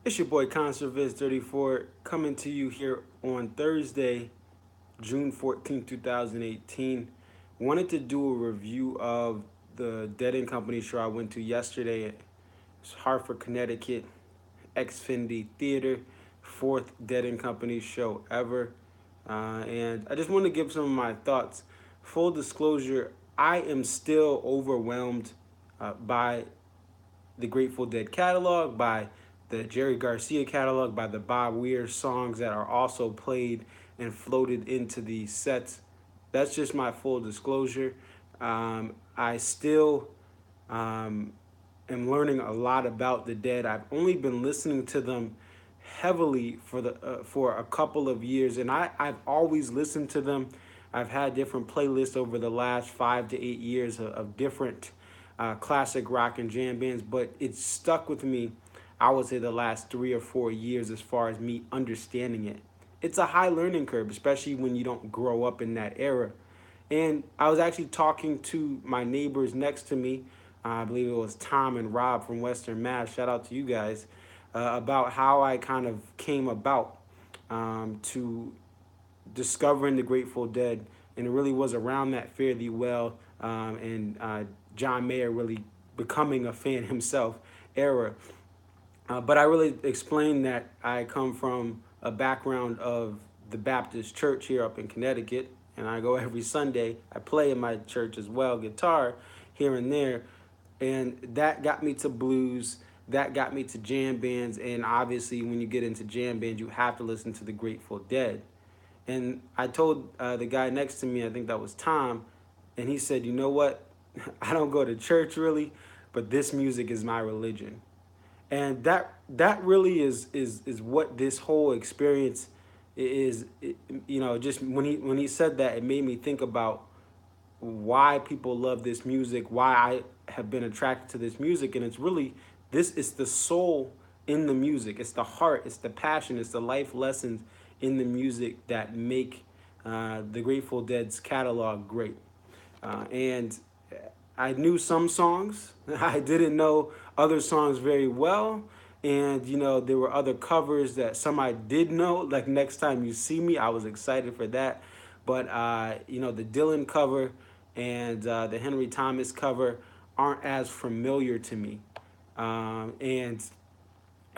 It's your boy Conserviz34 coming to you here on Thursday, June 14th, 2018. Wanted to do a review of the Dead and Company show I went to yesterday at Hartford, Connecticut, Xfinity Theater, fourth Dead and Company show ever. And I just want to give some of my thoughts. Full disclosure, I am still overwhelmed by the Grateful Dead catalog, by the Jerry Garcia catalog, by the Bob Weir songs that are also played and floated into the sets. That's just my full disclosure. I still am learning a lot about the Dead. I've only been listening to them heavily for a couple of years, and I've always listened to them. I've had different playlists over the last 5 to 8 years of different classic rock and jam bands, but it's stuck with me. I would say the last 3 or 4 years as far as me understanding it. It's a high learning curve, especially when you don't grow up in that era. And I was actually talking to my neighbors next to me. I believe it was Tom and Rob from Western Mass. Shout out to you guys about how I kind of came about to discovering the Grateful Dead, and it really was around that fairly well, and John Mayer really becoming a fan himself era. But I really explained that I come from a background of the Baptist church here up in Connecticut, and I go every Sunday. I play in my church as well, guitar here and there, and that got me to blues. That got me to jam bands, and obviously, when you get into jam bands, you have to listen to the Grateful Dead. And I told the guy next to me, I think that was Tom, and he said, "You know what? I don't go to church really, but this music is my religion." And that really is what this whole experience is. Just when he said that, it made me think about why people love this music, why I have been attracted to this music, and it's really this is the soul in the music. It's the heart, it's the passion, it's the life lessons in the music that make the Grateful Dead's catalog great. And I knew some songs. I didn't know other songs very well. And, there were other covers that some I did know. Like Next Time You See Me, I was excited for that. But, the Dylan cover and the Henry Thomas cover aren't as familiar to me. And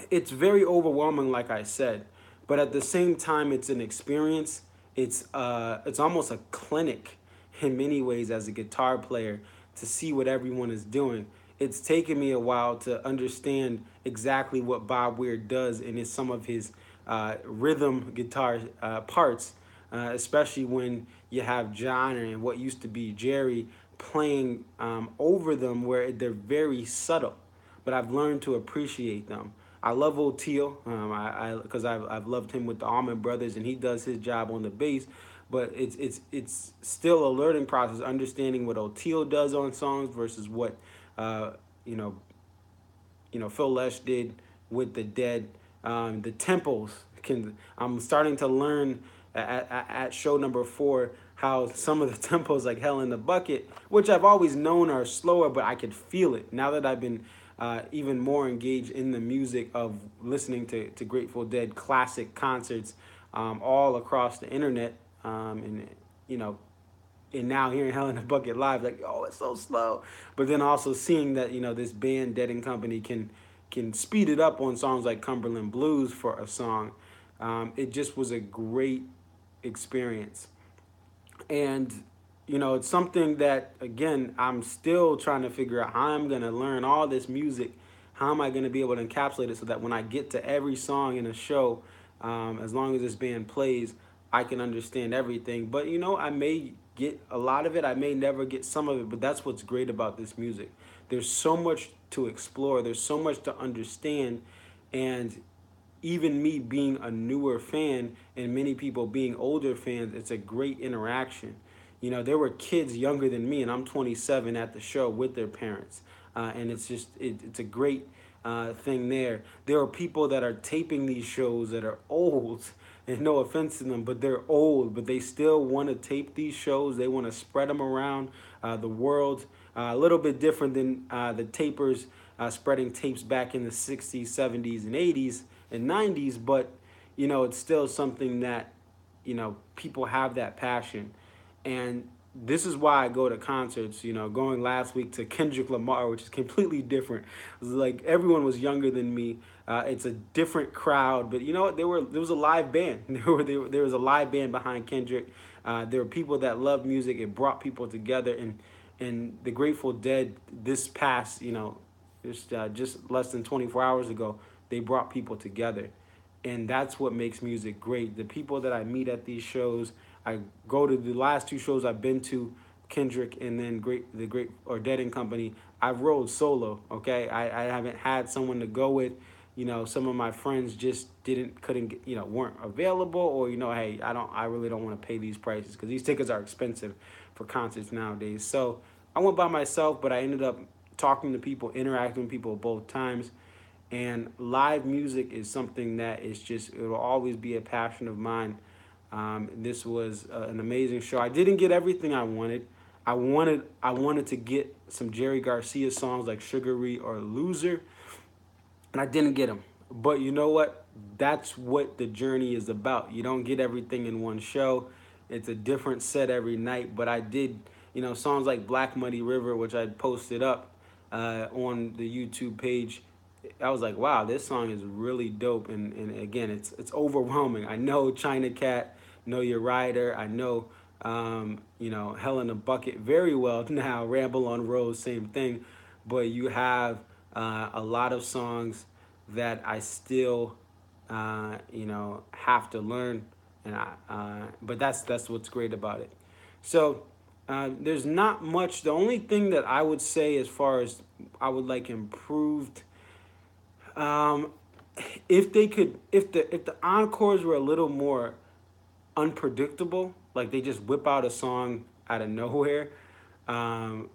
it's very overwhelming, like I said. But at the same time, it's an experience. It's almost a clinic in many ways as a guitar player to see what everyone is doing. It's taken me a while to understand exactly what Bob Weir does in some of his rhythm guitar parts, especially when you have John and what used to be Jerry playing over them where they're very subtle. But I've learned to appreciate them. I love O'Teal, because I've loved him with the Allman Brothers, and he does his job on the bass. But it's still a learning process, understanding what O'Teal does on songs versus what uh, you know Phil Lesh did with the Dead. The tempos can. I'm starting to learn at show number 4 how some of the tempos, like Hell in the Bucket, which I've always known are slower, but I could feel it now that I've been even more engaged in the music of listening to Grateful Dead classic concerts all across the internet, and you know and now hearing Hell in a Bucket live, like, oh, it's so slow. But then also seeing that this band Dead and Company can speed it up on songs like Cumberland Blues for a song. It just was a great experience, and it's something that, again, I'm still trying to figure out how I'm gonna learn all this music. How am I gonna be able to encapsulate it so that when I get to every song in a show, as long as this band plays, I can understand everything. But I may get a lot of it. I may never get some of it. But that's what's great about this music. There's so much to explore. There's so much to understand, and even me being a newer fan and many people being older fans, it's a great interaction. There were kids younger than me, and I'm 27 at the show with their parents, and it's a great thing there. There are people that are taping these shows that are old, and no offense to them, but they're old, but they still want to tape these shows. They want to spread them around the world. A little bit different than the tapers spreading tapes back in the 60s, 70s, and 80s. and 90s, but you know, it's still something that, you know, people have that passion. And this is why I go to concerts. You know, going last week to Kendrick Lamar, which is completely different. It was like everyone was younger than me. It's a different crowd, but you know what? There was a live band. There was a live band behind Kendrick. There were people that loved music. It brought people together. And the Grateful Dead, this past, you know, just less than 24 hours ago, they brought people together. And that's what makes music great. The people that I meet at these shows, I go to the last two shows I've been to, Kendrick and then the Great or Dead and Company. I've rode solo. Okay, I haven't had someone to go with. You know, some of my friends just couldn't get, you know, weren't available, or you know, hey, I really don't want to pay these prices because these tickets are expensive for concerts nowadays. So I went by myself, but I ended up talking to people, interacting with people both times. And live music is something that is just, it will always be a passion of mine. This was an amazing show. I didn't get everything I wanted. I wanted to get some Jerry Garcia songs like Sugary or Loser, and I didn't get them. But you know what? That's what the journey is about. You don't get everything in one show. It's a different set every night. But I did, you know, songs like Black Muddy River, which I posted up on the YouTube page. I was like, wow, this song is really dope. And again, it's overwhelming. I know China Cat, know your rider. I know, you know, Hell in a Bucket very well now. Ramble on Rose, same thing. But you have a lot of songs that I still, you know, have to learn. But that's what's great about it. So there's not much. The only thing that I would say, as far as I would like improved, um, if they could, if the encores were a little more unpredictable, like they just whip out a song out of nowhere, um,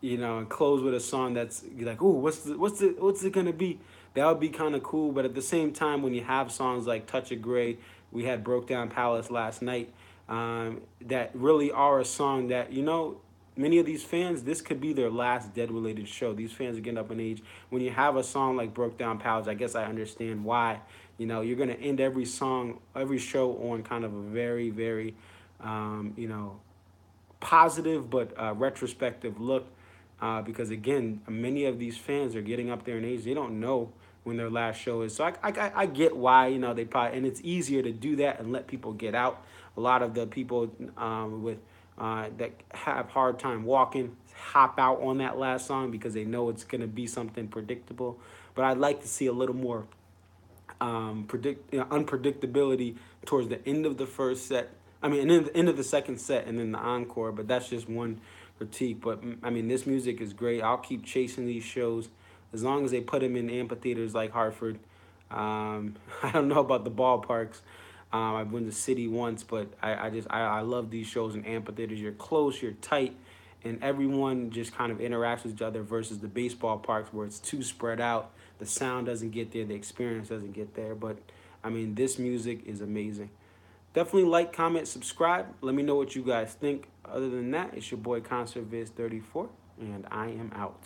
you know, and close with a song that's like, ooh, what's it gonna be? That would be kind of cool. But at the same time, when you have songs like Touch of Grey, we had Broke Down Palace last night, that really are a song that, you know, many of these fans, this could be their last Dead related show. These fans are getting up in age. When you have a song like Broke Down Palace, I guess I understand why. You know, you're gonna end every song, every show on kind of a very, very, you know, positive but retrospective look, because again, many of these fans are getting up there in age. They don't know when their last show is. So I get why, you know, they probably, and it's easier to do that and let people get out. A lot of the people with that have hard time walking hop out on that last song because they know it's going to be something predictable. But I'd like to see a little more unpredictability towards the end of the first set. I mean, in the end of the second set, and then the encore. But that's just one critique. But I mean, this music is great. I'll keep chasing these shows as long as they put them in amphitheaters like Hartford. I don't know about the ballparks. I've been to City once, but I love these shows in amphitheaters. You're close, you're tight, and everyone just kind of interacts with each other versus the baseball parks where it's too spread out. The sound doesn't get there, the experience doesn't get there. But I mean, this music is amazing. Definitely like, comment, subscribe. Let me know what you guys think. Other than that, it's your boy ConcertViz34, and I am out.